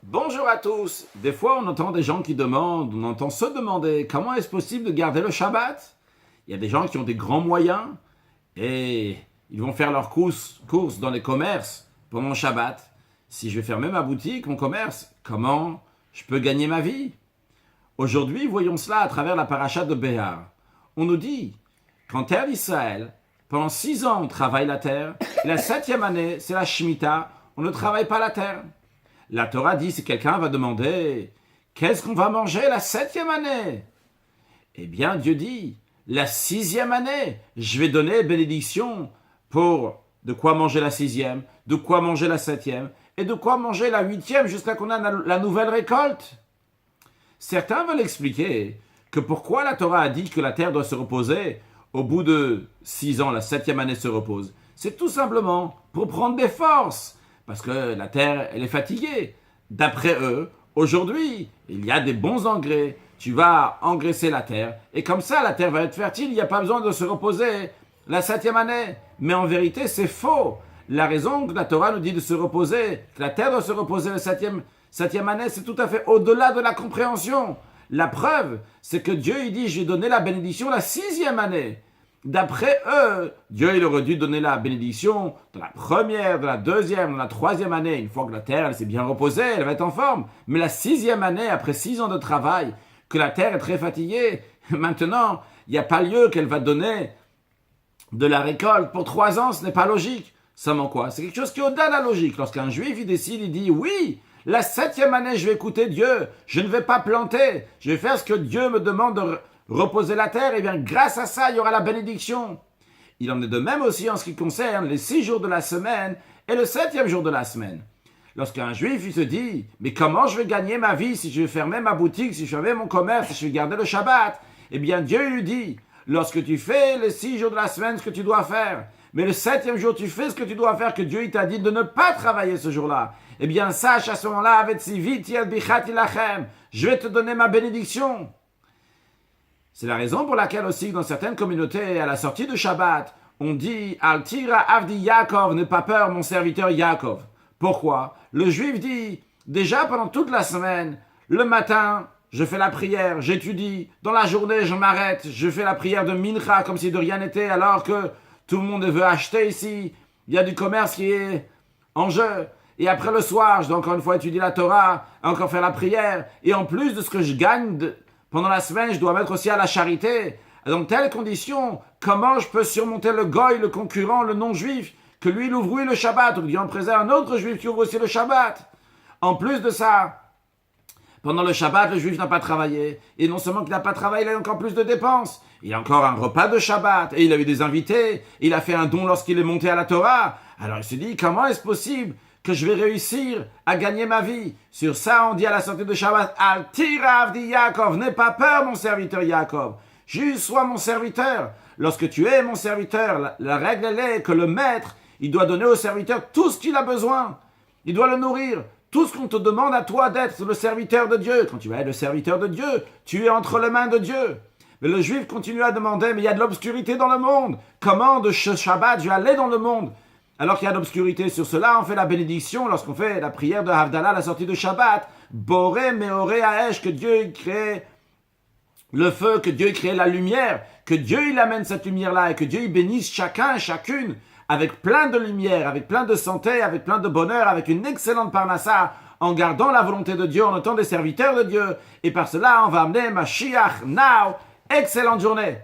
Bonjour à tous. Des fois, on entend des gens qui demandent, on entend se demander comment est-ce possible de garder le Shabbat. Il y a des gens qui ont des grands moyens et ils vont faire leurs courses dans les commerces pendant le Shabbat. Si je vais fermer ma boutique, mon commerce, comment je peux gagner ma vie? Aujourd'hui, voyons cela à travers la paracha de Béhar. On nous dit qu'en terre d'Israël, pendant 6 ans, on travaille la terre, et la 7e année, c'est la Shemitah, on ne travaille pas la terre. La Torah dit, si quelqu'un va demander « Qu'est-ce qu'on va manger la 7e année ?» Eh bien, Dieu dit « La 6e année, je vais donner bénédiction pour de quoi manger la 6e, de quoi manger la 7e, et de quoi manger la 8e jusqu'à qu'on ait la nouvelle récolte. » Certains veulent expliquer que pourquoi la Torah a dit que la terre doit se reposer au bout de 6 ans, la 7e année se repose. C'est tout simplement pour prendre des forces. Parce que la terre, elle est fatiguée. D'après eux, aujourd'hui, il y a des bons engrais. Tu vas engraisser la terre. Et comme ça, la terre va être fertile. Il n'y a pas besoin de se reposer la 7e année. Mais en vérité, c'est faux. La raison que la Torah nous dit de se reposer, que la terre doit se reposer la 7e année, c'est tout à fait au-delà de la compréhension. La preuve, c'est que Dieu, il dit, je vais donner la bénédiction la 6e année. D'après eux, Dieu il aurait dû donner la bénédiction dans la première, dans la 2e, dans la 3e année. Une fois que la terre elle s'est bien reposée, elle va être en forme. Mais la 6e année, après 6 ans de travail, que la terre est très fatiguée, maintenant, il n'y a pas lieu qu'elle va donner de la récolte. Pour 3 ans, ce n'est pas logique. Seulement quoi? C'est quelque chose qui est au-delà de la logique. Lorsqu'un juif il décide, il dit oui, la 7e année, je vais écouter Dieu. Je ne vais pas planter. Je vais faire ce que Dieu me demande de reposer la terre, et bien grâce à ça, il y aura la bénédiction. Il en est de même aussi en ce qui concerne les 6 jours de la semaine et le 7e jour de la semaine. Lorsqu'un juif il se dit, mais comment je vais gagner ma vie si je vais fermer ma boutique, si je vais fermer mon commerce, si je vais garder le Shabbat? Eh bien Dieu lui dit, lorsque tu fais les 6 jours de la semaine, ce que tu dois faire, mais le 7e jour, tu fais ce que tu dois faire, que Dieu il t'a dit de ne pas travailler ce jour-là. Eh bien sache à ce moment-là, je vais te donner ma bénédiction. C'est la raison pour laquelle aussi dans certaines communautés, à la sortie de Shabbat, on dit « Al tira avdi Yaakov, n'aie pas peur mon serviteur Yaakov ». Pourquoi? Le juif dit « Déjà pendant toute la semaine, le matin, je fais la prière, j'étudie. Dans la journée, je m'arrête, je fais la prière de Mincha comme si de rien n'était alors que tout le monde veut acheter ici. Il y a du commerce qui est en jeu. Et après le soir, je dois encore une fois étudier la Torah, encore faire la prière. Et en plus de ce que je gagne pendant la semaine, je dois mettre aussi à la charité. Dans telles conditions, comment je peux surmonter le goy, le concurrent, le non-juif, que lui, il ouvre le Shabbat, ou qu'il en présente un autre juif qui ouvre aussi le Shabbat. En plus de ça, pendant le Shabbat, le juif n'a pas travaillé. Et non seulement qu'il n'a pas travaillé, il a encore plus de dépenses. Il a encore un repas de Shabbat, et il a eu des invités, il a fait un don lorsqu'il est monté à la Torah. Alors il se dit, comment est-ce possible que je vais réussir à gagner ma vie? Sur ça, on dit à la sortie de Shabbat, Al tira avdi Yaakov, n'aie pas peur, mon serviteur Yaakov. Juste sois mon serviteur. Lorsque tu es mon serviteur, la règle elle est que le maître, il doit donner au serviteur tout ce qu'il a besoin. Il doit le nourrir. Tout ce qu'on te demande à toi d'être le serviteur de Dieu. Quand tu vas être le serviteur de Dieu, tu es entre les mains de Dieu. Mais le juif continue à demander, mais il y a de l'obscurité dans le monde. Comment de ce Shabbat je vais aller dans le monde? Alors qu'il y a de l'obscurité sur cela, on fait la bénédiction lorsqu'on fait la prière de Havdalah à la sortie de Shabbat. Boré meoré haesh, que Dieu crée le feu, que Dieu crée la lumière, que Dieu il amène cette lumière-là et que Dieu il bénisse chacun et chacune avec plein de lumière, avec plein de santé, avec plein de bonheur, avec une excellente parnassa, en gardant la volonté de Dieu, en étant des serviteurs de Dieu. Et par cela, on va amener Mashiach now. Excellente journée.